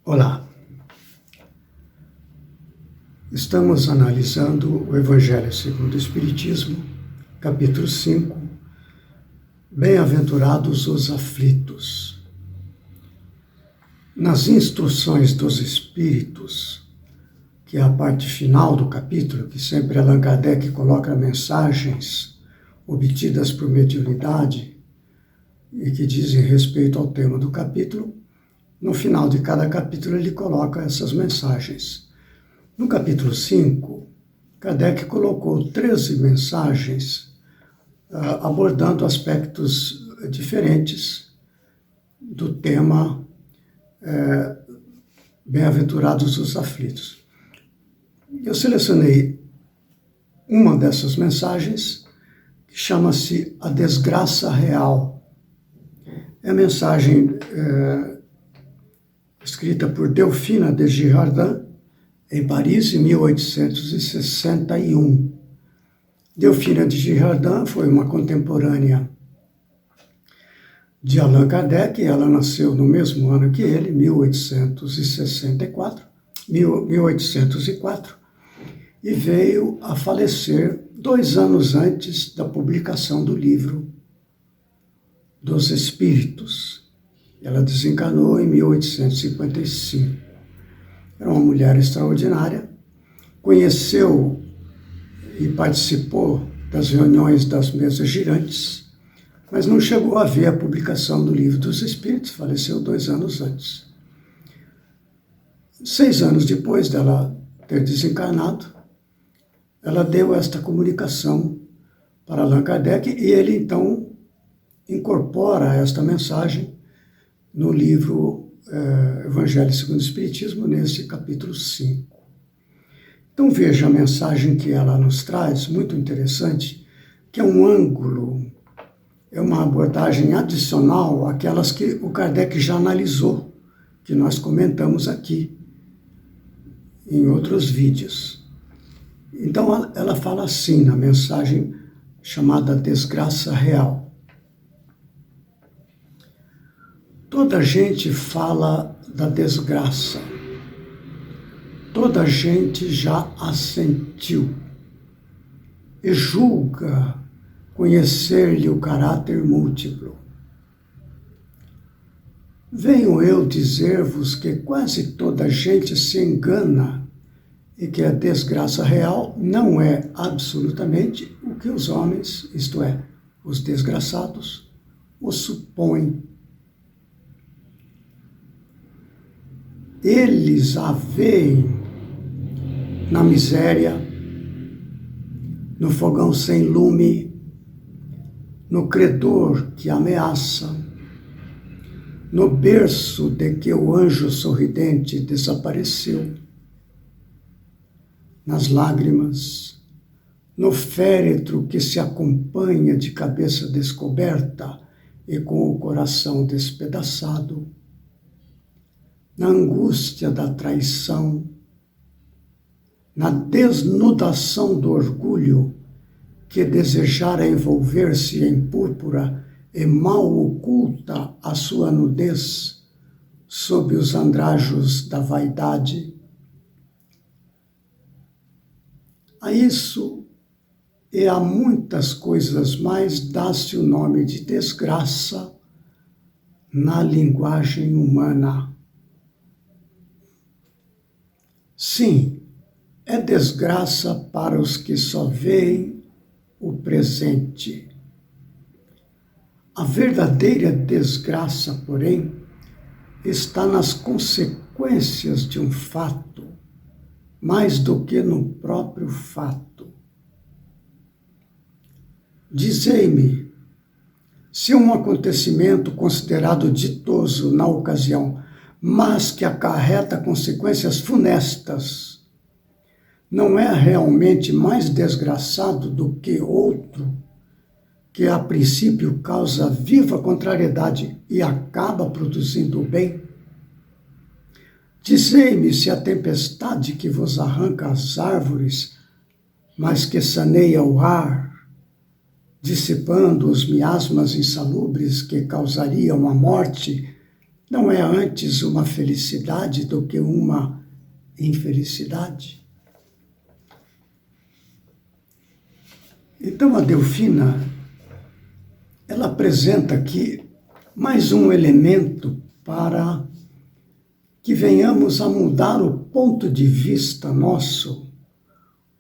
Olá, estamos analisando o Evangelho segundo o Espiritismo, capítulo 5, Bem-aventurados os aflitos. Nas instruções dos Espíritos, que é a parte final do capítulo, que sempre Allan Kardec coloca mensagens obtidas por mediunidade e que dizem respeito ao tema do capítulo, no final de cada capítulo ele coloca essas mensagens. No capítulo 5, Kardec colocou 13 mensagens abordando aspectos diferentes do tema Bem-aventurados os aflitos. Eu selecionei uma dessas mensagens que chama-se A Desgraça Real. É a mensagem escrita por Delphine de Girardin, em Paris, em 1861. Delphine de Girardin foi uma contemporânea de Allan Kardec. Ela nasceu no mesmo ano que ele, 1804, e veio a falecer 2 anos antes da publicação do Livro dos Espíritos. Ela desencarnou em 1855. Era uma mulher extraordinária, conheceu e participou das reuniões das mesas girantes, mas não chegou a ver a publicação do Livro dos Espíritos, faleceu 2 anos antes. 6 anos depois dela ter desencarnado, ela deu esta comunicação para Allan Kardec e ele então incorpora esta mensagem no livro Evangelho segundo o Espiritismo, nesse capítulo 5. Então veja a mensagem que ela nos traz, muito interessante, que é um ângulo, é uma abordagem adicional àquelas que o Kardec já analisou, que nós comentamos aqui em outros vídeos. Então ela fala assim na mensagem chamada Desgraça Real. Toda gente fala da desgraça, toda gente já a sentiu e julga conhecer-lhe o caráter múltiplo. Venho eu dizer-vos que quase toda gente se engana e que a desgraça real não é absolutamente o que os homens, isto é, os desgraçados, o supõem. Eles a veem na miséria, no fogão sem lume, no credor que ameaça, no berço de que o anjo sorridente desapareceu, nas lágrimas, no féretro que se acompanha de cabeça descoberta e com o coração despedaçado, na angústia da traição, na desnudação do orgulho que desejara envolver-se em púrpura e mal oculta a sua nudez sob os andrajos da vaidade. A isso e a muitas coisas mais dá-se o nome de desgraça na linguagem humana. Sim, é desgraça para os que só veem o presente. A verdadeira desgraça, porém, está nas consequências de um fato, mais do que no próprio fato. Dizei-me, se um acontecimento considerado ditoso na ocasião, mas que acarreta consequências funestas, não é realmente mais desgraçado do que outro, que a princípio causa viva contrariedade e acaba produzindo o bem? Dizei-me se a tempestade que vos arranca as árvores, mas que saneia o ar, dissipando os miasmas insalubres que causariam a morte, não é antes uma felicidade do que uma infelicidade? Então a Delfina, ela apresenta aqui mais um elemento para que venhamos a mudar o ponto de vista nosso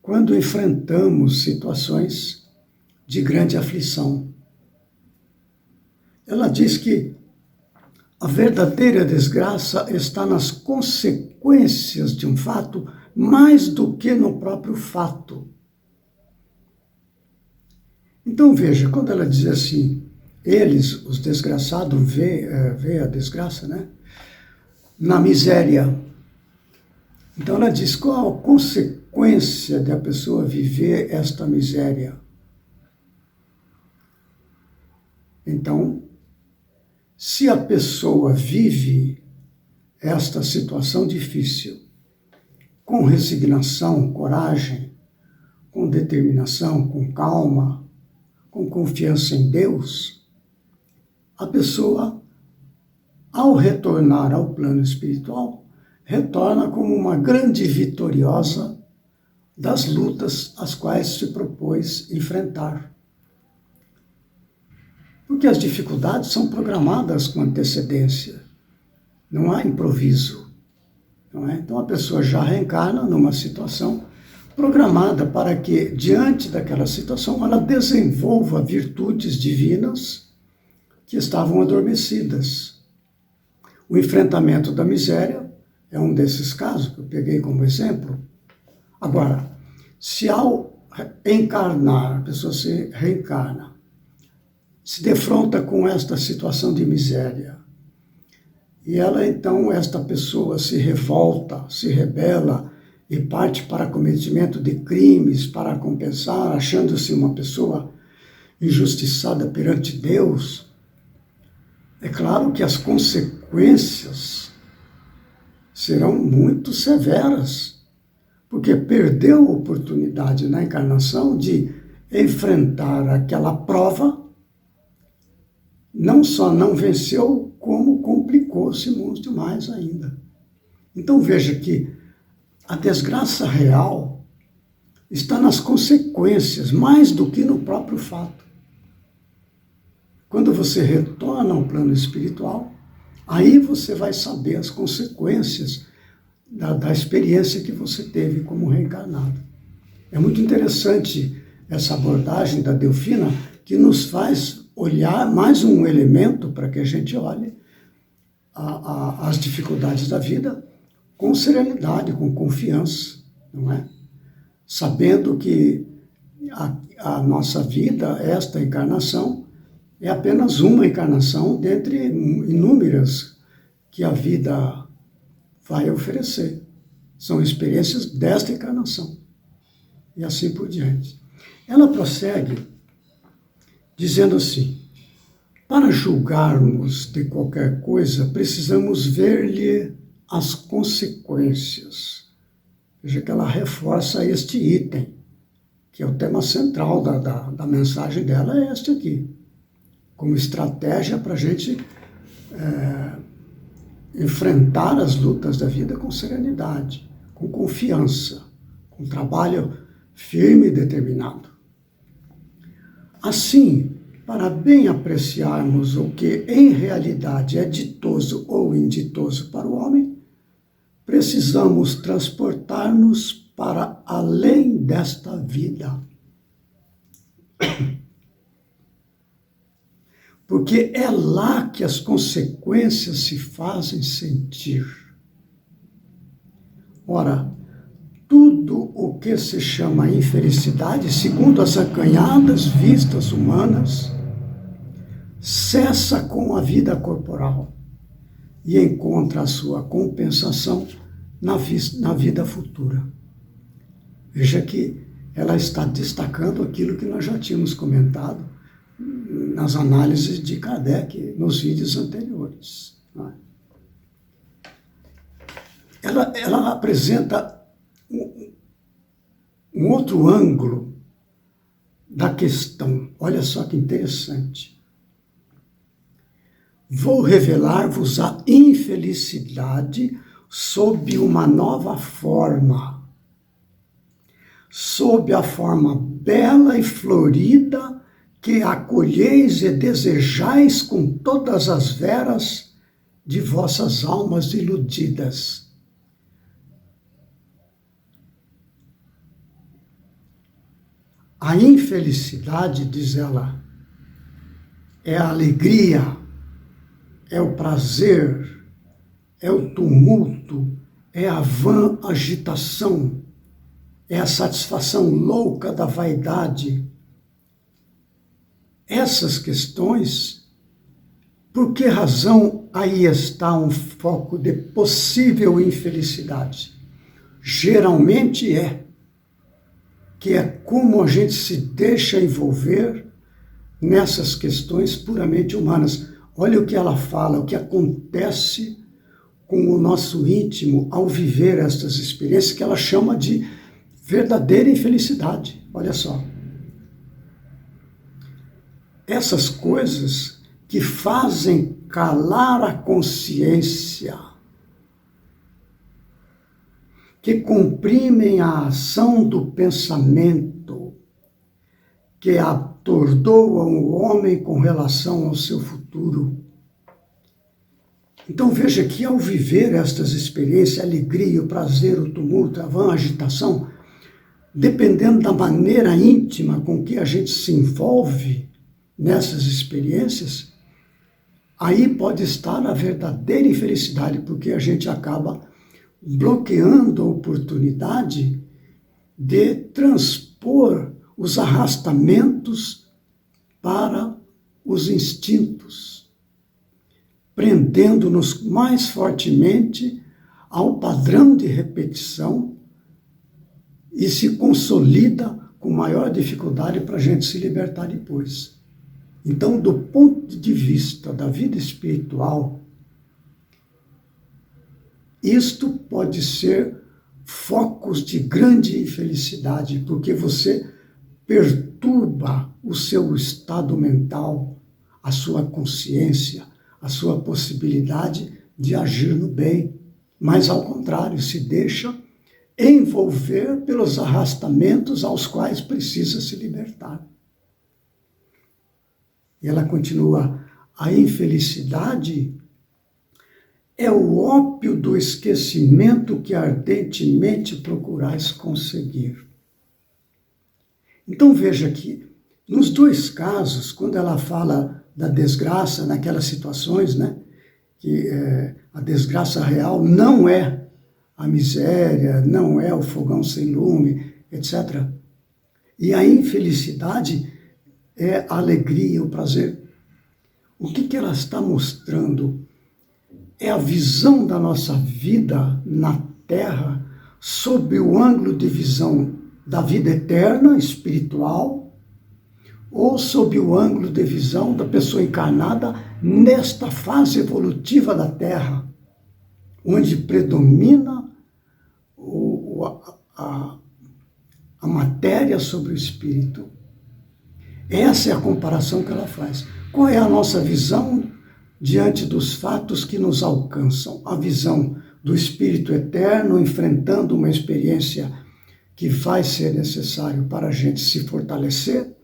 quando enfrentamos situações de grande aflição. Ela diz que a verdadeira desgraça está nas consequências de um fato mais do que no próprio fato. Então veja, quando ela diz assim, eles, os desgraçados, vê a desgraça, né? Na miséria. Então ela diz, qual a consequência de a pessoa viver esta miséria? Então, se a pessoa vive esta situação difícil com resignação, coragem, com determinação, com calma, com confiança em Deus, a pessoa, ao retornar ao plano espiritual, retorna como uma grande vitoriosa das lutas às quais se propôs enfrentar. Porque as dificuldades são programadas com antecedência, não há improviso. Não é? Então a pessoa já reencarna numa situação programada para que, diante daquela situação, ela desenvolva virtudes divinas que estavam adormecidas. O enfrentamento da miséria é um desses casos que eu peguei como exemplo. Agora, se ao encarnar, a pessoa se reencarna, se defronta com esta situação de miséria, e ela então, esta pessoa se revolta, se rebela e parte para cometimento de crimes para compensar, achando-se uma pessoa injustiçada perante Deus, é claro que as consequências serão muito severas, porque perdeu a oportunidade na encarnação de enfrentar aquela prova, não só não venceu, como complicou-se muito mais ainda. Então veja que a desgraça real está nas consequências, mais do que no próprio fato. Quando você retorna ao plano espiritual, aí você vai saber as consequências da experiência que você teve como reencarnado. É muito interessante essa abordagem da Delfina, que nos faz olhar mais um elemento para que a gente olhe as dificuldades da vida com serenidade, com confiança, não é? Sabendo que a nossa vida, esta encarnação, é apenas uma encarnação dentre inúmeras que a vida vai oferecer. São experiências desta encarnação. E assim por diante. Ela prossegue dizendo assim, para julgarmos de qualquer coisa, precisamos ver-lhe as consequências. Veja que ela reforça este item, que é o tema central da mensagem dela, é este aqui, como estratégia para a gente enfrentar as lutas da vida com serenidade, com confiança, com trabalho firme e determinado. Assim, para bem apreciarmos o que em realidade é ditoso ou inditoso para o homem, precisamos transportar-nos para além desta vida. Porque é lá que as consequências se fazem sentir. Ora, tudo o que se chama infelicidade, segundo as acanhadas vistas humanas, cessa com a vida corporal e encontra a sua compensação na vida futura. Veja que ela está destacando aquilo que nós já tínhamos comentado nas análises de Kardec nos vídeos anteriores. Ela apresenta um outro ângulo da questão. Olha só que interessante. vou revelar-vos a infelicidade sob uma nova forma, sob a forma bela e florida que acolheis e desejais com todas as veras de vossas almas iludidas. A infelicidade, diz ela, é a alegria, é o prazer, é o tumulto, é a vã agitação, é a satisfação louca da vaidade. Essas questões, por que razão aí está um foco de possível infelicidade? Geralmente que é como a gente se deixa envolver nessas questões puramente humanas. Olha o que ela fala, o que acontece com o nosso íntimo ao viver estas experiências que ela chama de verdadeira infelicidade. Olha só. Essas coisas que fazem calar a consciência, que comprimem a ação do pensamento, que atordoam o homem com relação ao seu futuro. Então veja que ao viver estas experiências, a alegria, o prazer, o tumulto, a vã agitação, dependendo da maneira íntima com que a gente se envolve nessas experiências, aí pode estar a verdadeira infelicidade, porque a gente acaba bloqueando a oportunidade de transpor os arrastamentos para os instintos, prendendo-nos mais fortemente ao padrão de repetição e se consolida com maior dificuldade para a gente se libertar depois. Então, do ponto de vista da vida espiritual, isto pode ser focos de grande infelicidade, porque você perturba o seu estado mental, a sua consciência, a sua possibilidade de agir no bem. Mas, ao contrário, se deixa envolver pelos arrastamentos aos quais precisa se libertar. E ela continua, a infelicidade é o ópio do esquecimento que ardentemente procurais conseguir. Então veja que, nos dois casos, quando ela fala da desgraça, naquelas situações, né, que a desgraça real não é a miséria, não é o fogão sem lume, etc. E a infelicidade é a alegria, o prazer. O que ela está mostrando? É a visão da nossa vida na Terra sob o ângulo de visão da vida eterna, espiritual, ou sob o ângulo de visão da pessoa encarnada nesta fase evolutiva da Terra, onde predomina a matéria sobre o espírito. Essa é a comparação que ela faz. Qual é a nossa visão diante dos fatos que nos alcançam? A visão do espírito eterno enfrentando uma experiência que vai ser necessário para a gente se fortalecer,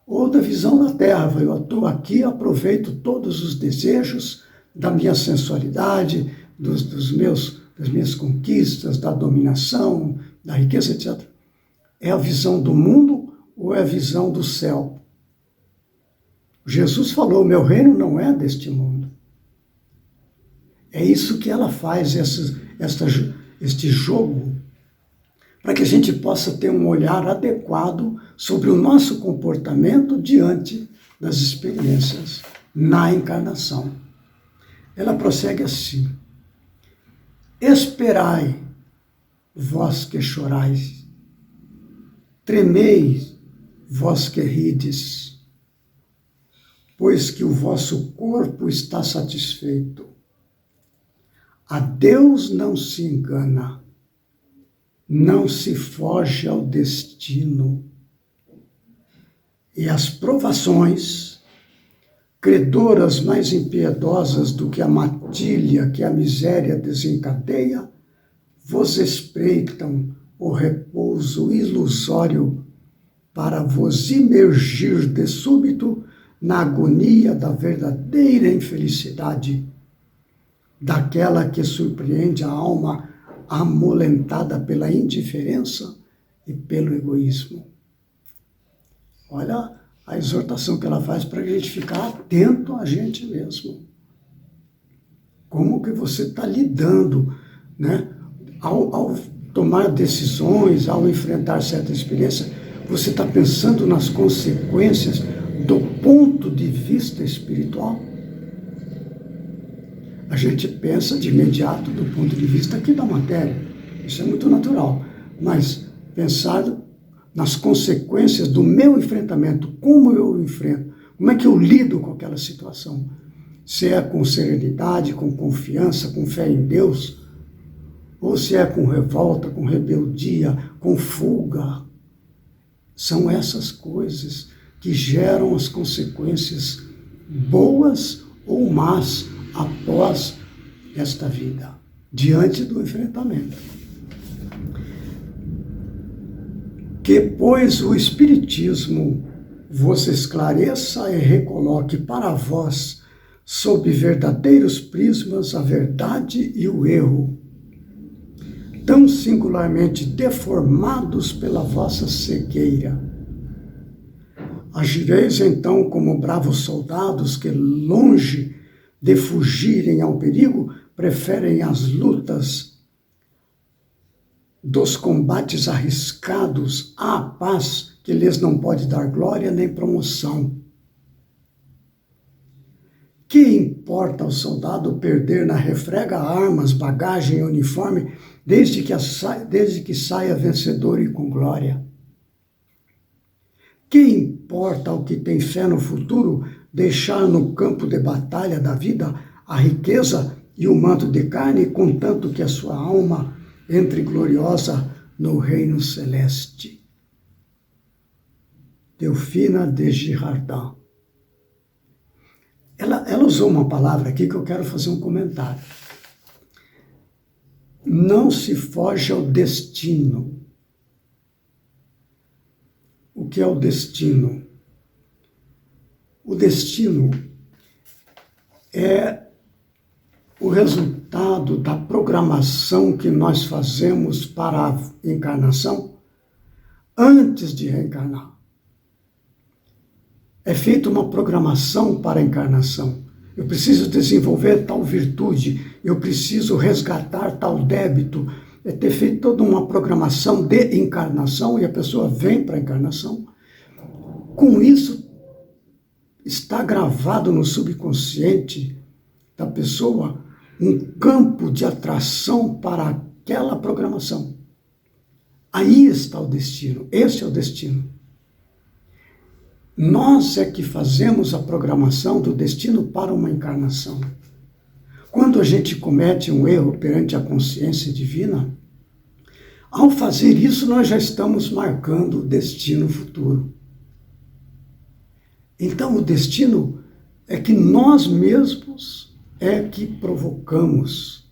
ou da visão da Terra? Eu estou aqui, aproveito todos os desejos da minha sensualidade, das minhas conquistas, da dominação, da riqueza, etc. É a visão do mundo ou é a visão do céu? Jesus falou, meu reino não é deste mundo. É isso que ela faz, este jogo, para que a gente possa ter um olhar adequado sobre o nosso comportamento diante das experiências na encarnação. Ela prossegue assim, esperai, vós que chorais, tremei, vós que rides, pois que o vosso corpo está satisfeito. A Deus não se engana, não se foge ao destino. E as provações credoras mais impiedosas do que a matilha que a miséria desencadeia, vos espreitam o repouso ilusório para vos imergir de súbito na agonia da verdadeira infelicidade, daquela que surpreende a alma amolentada pela indiferença e pelo egoísmo. Olha a exortação que ela faz para a gente ficar atento a gente mesmo. Como que você está lidando, né? Ao tomar decisões, ao enfrentar certa experiência, você está pensando nas consequências do ponto de vista espiritual? A gente pensa de imediato do ponto de vista aqui da matéria. Isso é muito natural. Mas pensar nas consequências do meu enfrentamento, como eu enfrento, como é que eu lido com aquela situação. Se é com serenidade, com confiança, com fé em Deus, ou se é com revolta, com rebeldia, com fuga. São essas coisas que geram as consequências boas ou más após esta vida, diante do enfrentamento. Que, pois, o Espiritismo vos esclareça e recoloque para vós, sob verdadeiros prismas, a verdade e o erro, tão singularmente deformados pela vossa cegueira. Agireis então como bravos soldados que, longe de fugirem ao perigo, preferem as lutas dos combates arriscados à paz que lhes não pode dar glória nem promoção. Que importa ao soldado perder na refrega armas, bagagem e uniforme, desde que saia vencedor e com glória? Que importa ao que tem fé no futuro deixar no campo de batalha da vida a riqueza e o manto de carne, contanto que a sua alma entre gloriosa no reino celeste? Delfina de Girardin. Ela usou uma palavra aqui que eu quero fazer um comentário. Não se foge ao destino. O que é o destino? O destino é o resultado da programação que nós fazemos para a encarnação antes de reencarnar. É feita uma programação para a encarnação. Eu preciso desenvolver tal virtude, eu preciso resgatar tal débito. É ter feito toda uma programação de encarnação e a pessoa vem para a encarnação. Com isso, está gravado no subconsciente da pessoa um campo de atração para aquela programação. Aí está o destino, esse é o destino. Nós é que fazemos a programação do destino para uma encarnação. Quando a gente comete um erro perante a consciência divina, ao fazer isso nós já estamos marcando o destino futuro. Então o destino é que nós mesmos é que provocamos.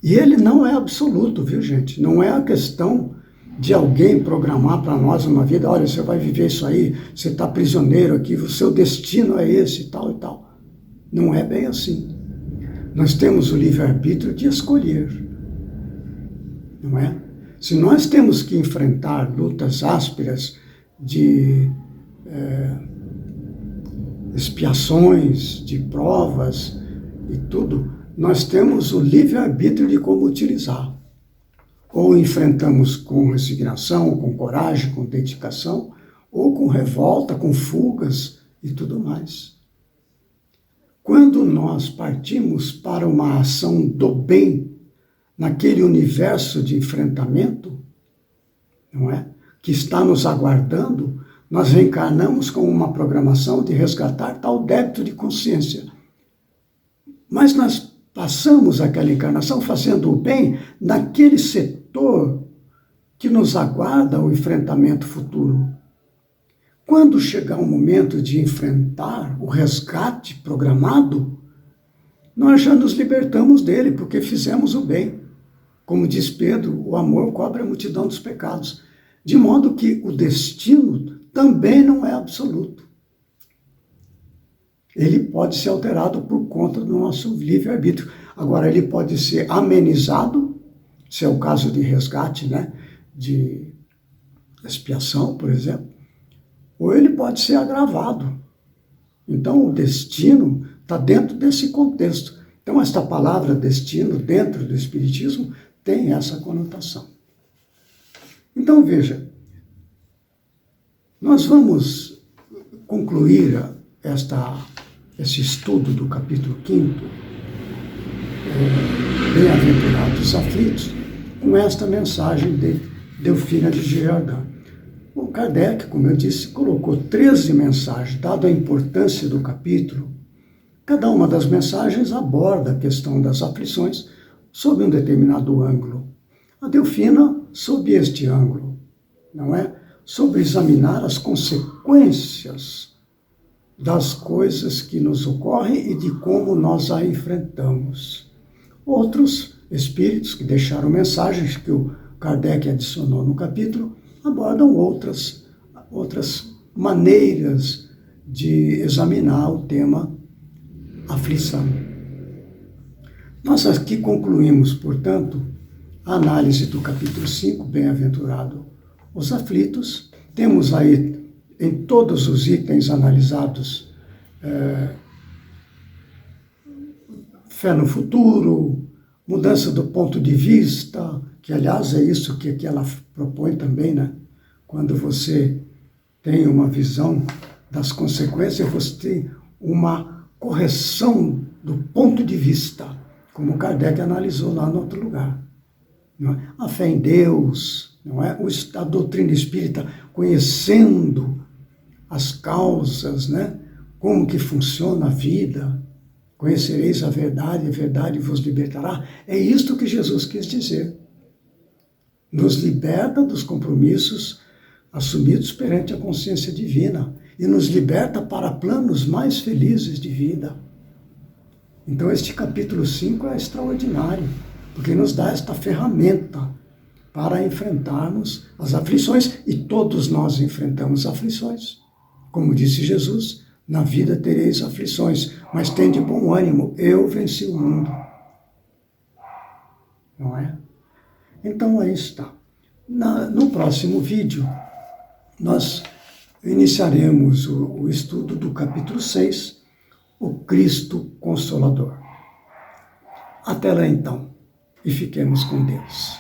E ele não é absoluto, viu, gente? Não é a questão de alguém programar para nós uma vida, olha, você vai viver isso aí, você está prisioneiro aqui, o seu destino é esse, tal e tal. Não é bem assim. Nós temos o livre-arbítrio de escolher, não é? Se nós temos que enfrentar lutas ásperas de expiações, de provas e tudo, nós temos o livre-arbítrio de como utilizar. Ou enfrentamos com resignação, com coragem, com dedicação, ou com revolta, com fugas e tudo mais. Quando nós partimos para uma ação do bem, naquele universo de enfrentamento, não é? Que está nos aguardando, nós reencarnamos com uma programação de resgatar tal débito de consciência. Mas nós passamos aquela encarnação fazendo o bem naquele setor que nos aguarda o enfrentamento futuro. quando chegar o momento de enfrentar o resgate programado, nós já nos libertamos dele, porque fizemos o bem. Como diz Pedro, o amor cobre a multidão dos pecados. De modo que o destino também não é absoluto. Ele pode ser alterado por conta do nosso livre-arbítrio. Agora, ele pode ser amenizado, se é o caso de resgate, né? De expiação, por exemplo, ou ele pode ser agravado. Então, o destino está dentro desse contexto. Então, esta palavra destino, dentro do Espiritismo, tem essa conotação. Então, veja, nós vamos concluir esse estudo do capítulo 5º, Bem-aventurados os aflitos, com esta mensagem de Delfina de Girardin. O Kardec, como eu disse, colocou 13 mensagens, dado a importância do capítulo. Cada uma das mensagens aborda a questão das aflições sob um determinado ângulo. A Delfina, sob este ângulo, não é? Sobre examinar as consequências das coisas que nos ocorrem e de como nós a enfrentamos. Outros espíritos que deixaram mensagens que o Kardec adicionou no capítulo abordam outras maneiras de examinar o tema aflição. Nós aqui concluímos, portanto, a análise do capítulo 5, Bem-aventurado os aflitos. Temos aí, em todos os itens analisados, fé no futuro, mudança do ponto de vista, que, aliás, é isso que ela propõe também, né? Quando você tem uma visão das consequências, você tem uma correção do ponto de vista, como Kardec analisou lá no outro lugar. Não é? A fé em Deus, não é? A doutrina espírita, conhecendo as causas, né? Como que funciona a vida, conhecereis a verdade vos libertará. É isto que Jesus quis dizer. Nos liberta dos compromissos assumidos perante a consciência divina e nos liberta para planos mais felizes de vida. Então, este capítulo 5 é extraordinário, porque nos dá esta ferramenta para enfrentarmos as aflições, e todos nós enfrentamos aflições. Como disse Jesus, na vida tereis aflições, mas tende bom ânimo, eu venci o mundo. Não é? Então, aí está. No próximo vídeo, nós iniciaremos o estudo do capítulo 6, o Cristo Consolador. Até lá, então, e fiquemos com Deus.